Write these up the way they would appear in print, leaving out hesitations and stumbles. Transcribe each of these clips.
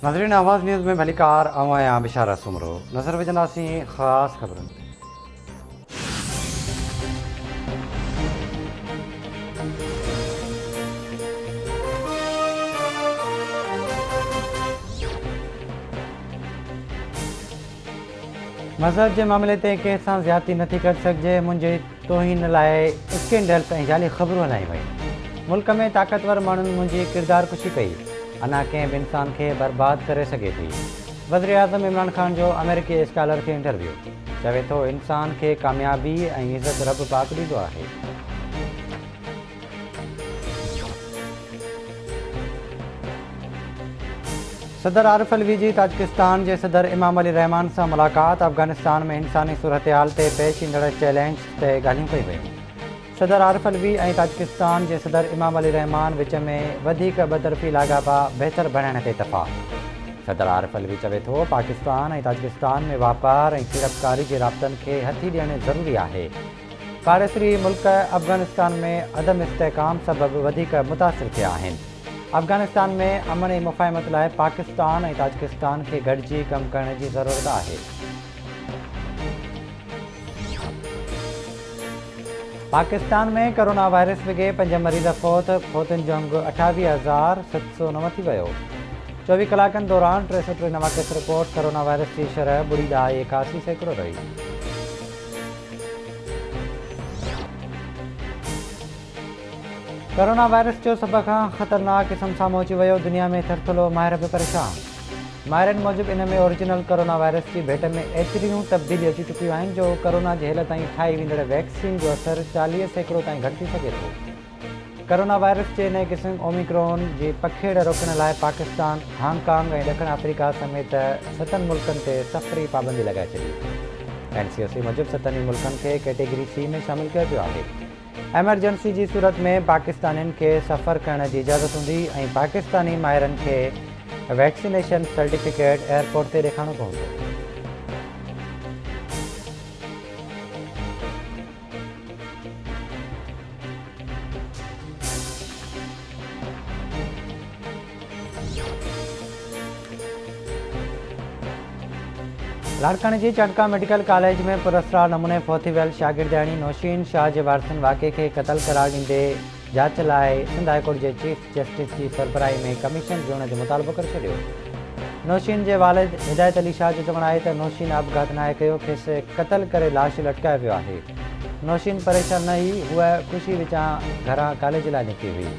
नाज़रीन आवाज़ न्यूज़ में भलीकार आया बिशारा सुमरो नज़र विझंदासीं ख़ासि ख़बरुनि ते। मज़हब जे मामले ते कंहिं सां ज़्यादती नथी करे सघिजे। मुंहिंजे तोहीन लाइ स्कैंडल्स ऐं जाली ख़बरूं हलाई वयूं। मुल्क में ताक़तवर माण्हुनि मुंहिंजी किरदारकुशी कई। अञा कंहिं बि इंसान खे बर्बादु करे सघे थी। वज़ीर आज़म इमरान ख़ान जो अमेरिकी स्कॉलर खे इंटरव्यू चवे थो इंसान खे कामयाबी ऐं इज़त रब पाक ॾींदो आहे। सदर आरिफ अलवी जी ताजिकिस्तान जे सदर इमाम अली रहमान सां मुलाक़ात। अफ़गानिस्तान में इंसानी सूरतहाल ते पेश ईंदड़ चैलेंज ते ॻाल्हियूं कई वयूं। सदर आरिफ अलवी ऐं ताजिकिस्तान जे सदर इमाम अली रहमान विच में वधीक ॿतरफ़ी लाॻापा बहितर बणाइण ते इतफ़ाक़। सदर आरिफ अलवी चवे थो पाकिस्तान ऐं ताजिकिस्तान में वापार ऐं सीड़पकारी जे राब्तनि खे हथी ॾियणु ज़रूरी आहे। पाड़ेसरी मुल्क अफ़गानिस्तान में अदम इस्तेहकाम सबबि वधीक मुतासिर थिया आहिनि। अफ़गानिस्तान में अमन ऐं मुफ़ाहिमत लाइ पाकिस्तान ऐं ताजिकिस्तान खे गॾिजी कमु करण जी ज़रूरत आहे। पाकिस्तान में कोरोना वायरस विघे 5 मरीज़ फौतुनि जो अंगु 28,709 थी वियो। 24 कलाकनि दौरान 63 नवां केस रिपोर्ट। कोरोना वायरस जी शरह 0.81% रही। कोरोना वायरस जो सभ खां ख़तरनाक क़िस्म साम्हूं अची वियो। दुनिया में थरथलो माहिर बि परेशान। माहिरनि मूजिबि इन में ओरिजिनल कोरोना वायरस जी भेट में एतिरियूं तब्दीलियूं अची चुकियूं आहिनि जो कोरोना जे हेल ताईं ठाही वेंदड़ वैक्सीन जो असरु 40% ताईं घटि थी सघे थो। कोरोना वायरस जे नए क़िस्म ओमिक्रॉन जी पखेड़ रोकण लाइ पाकिस्तान, हांगकांग ऐं ॾखण अफ्रीका समेत 7 मुल्कनि ते सफ़री पाबंदी लॻाए छॾी। NCOC मूजिबि 7 मुल्कनि खे कैटेगरी C में शामिलु कयो वियो आहे। एमरजेंसी जी सूरत में पाकिस्तानियुनि खे सफ़र करण जी इजाज़त हूंदी ऐं पाकिस्तानी माहिरनि खे वैक्सीनेशन सर्टिफिकेट एयरपोर्ट ते ॾेखारिणो पवंदो। लाड़काने जी चटका मेडिकल कॉलेज में पुरस्कार नमूने फौती वियल शागिर्दाणी नौशीन शाह जे वारसनि वाक़े खे क़तल करार ॾींदे जाच लाइ सिंध हाई कोर्ट जे चीफ जस्टिस जी सरबराही में कमीशन जोड़ण जो मुतालबो करे छॾियो। नौशीन जे वालिद हिदायत अली शाह जो चवणु आहे त नौशीन आपघात नाहे कयो, खेसि क़तल करे लाश लटकायो वियो आहे। नौशीन परेशान न हुई, हूअ ख़ुशी विचां घरां कॉलेज लाइ निकिरी हुई।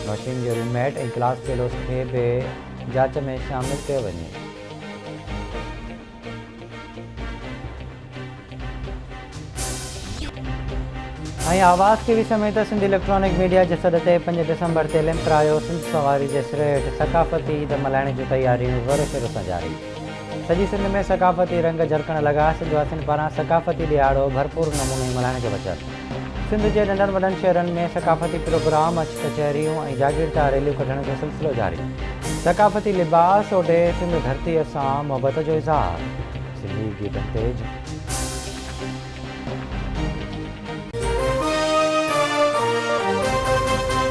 नौशीन जे रूममेट ऐं क्लास फेलोस खे बि जाच में शामिलु कयो वञे। ऐं आवाज़ टीवी समेत सिंध इलेक्ट्रॉनिक मीडिया जे सॾ ते 5 डिसंबर ते लिमपरायो सिंध सवारी जे सिरे हेठि सक़ाफ़ती ईद मल्हाइण जूं तयारियूं ज़ोर शोर सां जारी। सॼी सिंध में सक़ाफ़ती रंग झरकण लॻा। सिंधवासियुनि पारां सक़ाफ़ती ॾियारो भरपूर नमूने मल्हाइण जो वचन। सिंध जे नंढनि वॾनि शहरनि में सक़ाफ़ती प्रोग्राम, अच कचहरियूं ऐं जागीरदार रैलियूं कढण जो सिलसिलो जारी। सक़ाफ़ती लिबास ओॾे सिंध धरतीअ सां मुहबत जो इज़हार। सिंधी गीतनि ते